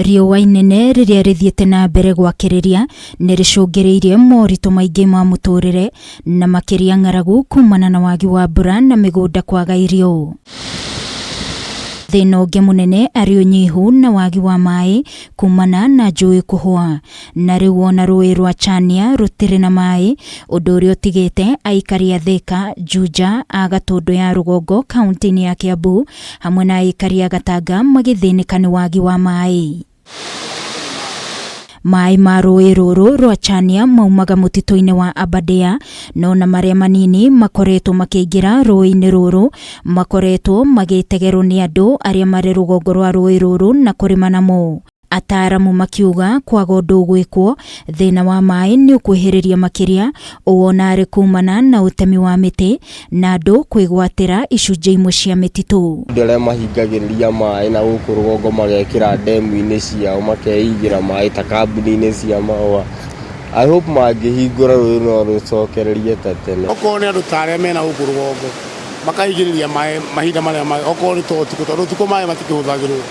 Riũa inene rĩrĩa rĩthiĩte na mbere gwakĩrĩria nĩ rĩcũngĩrĩirie moritũ maingĩ ma mũtũrĩre na makĩria ng'aragu kumana na wagi wa mbura na mĩgũnda kwaga irio. Thĩna ũngĩ mũnene arĩ ũnyihu na wagi wa maĩ kumana na njũĩ kũhũa, na rĩu ona rũĩ rwa Chania rũtirĩ na maĩ, ũndũ ũrĩa ũtigĩte aikari a Thika, Juja, a Gatũndũ ya rũgongo kaunti-inĩ ya Kiambu hamwe na aikari a Gatanga magĩthĩnĩka nĩ wagi wa maĩ. Maĩ ma rũĩ rũrũ rwa Chania maumaga mũtitũ-inĩ wa Aberdare, no na marĩa manini makoretwo makĩingĩra rũĩ-inĩ rũrũ makoretwo magĩtegerwo nĩ andũ arĩa marĩ rũgongo rwa rũĩ rũrũ na kũrĩma namo. Ataaramu makiuga kwaga ũndũ ũgwĩkwo, thĩna wa maĩ nĩ ũkwĩhĩrĩria makĩria ũwona arĩ kumana na ũtemi wa mĩtĩ na andũ kwĩgwatĩra icunjĩ imwe cia mĩtitũ. Andũ arĩa mahingagĩrĩria maĩ na gũkũ rũgongo magekĩra ndemu-inĩ ciao makeigĩra maĩ ta kambuni-inĩ cia mahũa. I hope mangĩhingũra rũĩ no rũcokererie ta tene. Okorwo nĩ andũ ta arĩa mena gũkũ rũgongo makaigĩrĩria maĩ mahinda marĩa okorwo nĩ ũtukũ, tondũ ũtukũ maĩ matikĩhũthagĩrwo.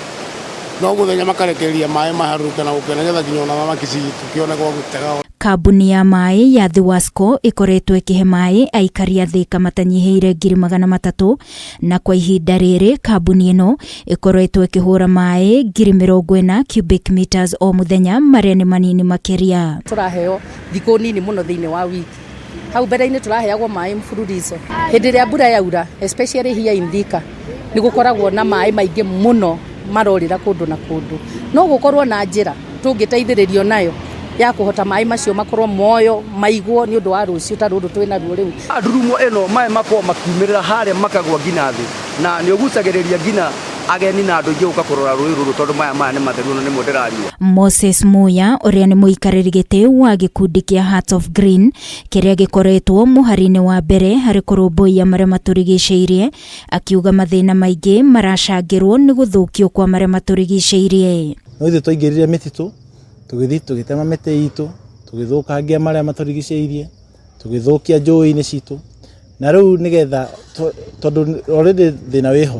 No gũthenya makarekereria maĩ maharũrũka na gũkena nĩgetha nginya ona thamaki tukĩone gwa gũtega. Kambuni ya maĩ ya Thiwasco ĩkoretwo ĩkĩhe maĩ aikari a Thika matanyihĩire 300,000 na kwa ihinda rĩrĩ kambuni ĩno ĩkoretwo ĩkĩhũra maĩ 40,000 cubic meters o mũthenya marĩa nĩ manini makĩria. Tũraheo thikũ nini mũno thĩinĩ wa wiki. Hau mbere-inĩ tũraheagwo maĩ mfululizo. Hĩndĩ ĩrĩa mbura yaura, especially here in Thika, nĩ gũkoragwo na maĩ maingĩ mũno marorĩra kũndũ na kũndũ. No gũkorwo na njĩra tũngĩteithĩrĩrio nayo ya kũhota maĩ macio makorwo moyo maigwo nĩ ũndũ wa rũciũ ta rũrũ twĩna ruo rĩu. Ndurumo ĩno maĩ makorwo makiumĩrĩra harĩa makagwa nginya thĩ, na nĩ ũgucagĩrĩria nginya ageni na andũ aingĩ gũka kũrora rũĩ rũrũ tondũ maya nĩ matheru na nĩmo ndĩrariũa. Moses Muya ũrĩa nĩ mũikarĩri gĩtĩ wa gĩkundi kĩa Hearts of Green kĩrĩa gĩkoretwo mũhari-inĩ wa mbere harĩ kũrũmbũiya marĩa matũrigicĩirie, akiuga mathĩna maingĩ maracangĩrwo nĩ gũthũkio kwa marĩa matũrigicĩirie. No ithuĩ twaingĩrire mĩtitũ, tũgĩthiĩ tũgĩtema mĩtĩ itũ, tũgĩthũkangia marĩa matũrigicĩirie, tũgĩthũkia njũĩ-inĩ citũ, na rĩu nĩgetha tondũ already thĩna wĩho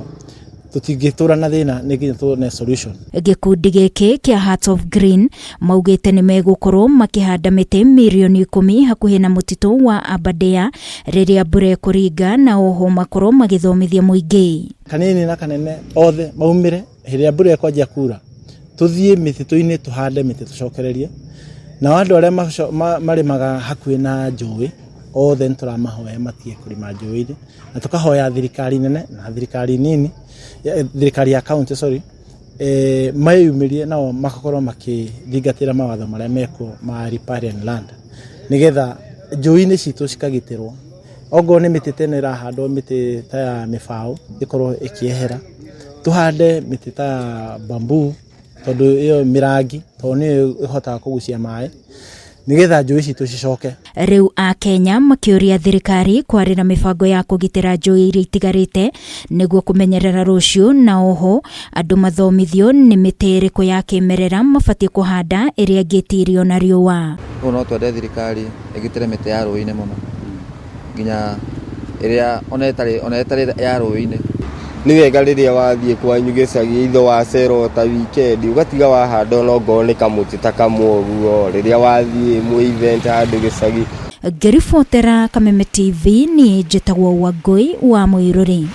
tũtingĩtũra na thĩna nĩ nginya tuone solution. Gĩkundi gĩkĩ kĩa Hearts of Green maugĩte nĩ megũkorwo makĩhanda mĩtĩ milioni 10 hakuhĩ na mũtitũ wa Aberdare rĩrĩa mbura ĩkũringa, na oho makorwo magĩthomithia mũingĩ. Kanini na kanene othe maumĩre hĩndĩ mbura ĩkwanjia kura, tũthiĩ mĩtitũ-inĩ tũhande mĩtĩ tũcokererie, na andũ arĩa marĩmaga hakuhĩ na njũĩ othe nĩtũramahoya matige kũrĩma njũĩ-inĩ, na tũkahoya thirikari nene na thirikari nini, thirikari ya county mayumĩrie nao makakorwo makĩthingatĩra mawatho marĩa mekwo ma riparian land, nĩgetha njũĩ-inĩ citũ cikagitĩrwo. Okorwo nĩ mĩtĩ tene ĩrahandwo, mĩtĩ ta ya mĩbaũ ĩkorwo ĩkĩehera, tũhande mĩtĩ ta ya bamboo tondũ ĩyo mĩrangi tondũ nĩyo ĩhotaga kũgucia maĩ nĩgetha njũĩ citũ cicoke. Rĩu a Kenya makĩũria thirikari kwarĩra mĩbango ya kũgitĩra njũĩ iria itigarĩte nĩguo kũmenyerera rũciũ, na oho andũ mathomithio nĩ mĩtĩ ĩrĩkũ ya kĩmerera mabatiĩ kũhanda ĩrĩa ĩngĩtirio na riũa. Rĩu no twende thirikari ĩgitĩre mĩtĩ ya rũĩ-inĩ mũno nginya ĩrĩa ona ĩtarĩ ya rũĩ-inĩ. Nĩ wega rĩrĩa wathiĩ kwanyu gĩcagi itho wacerwo ta weekend ũgatiga wahanda onokorwo nĩ kamũtĩ ta kamwe ũguo rĩrĩa wathiĩ mũ event handũ gĩcagi. Ngĩribotera Kameme TV niĩ njĩtagwo Wangũi wa Mũirũrĩ.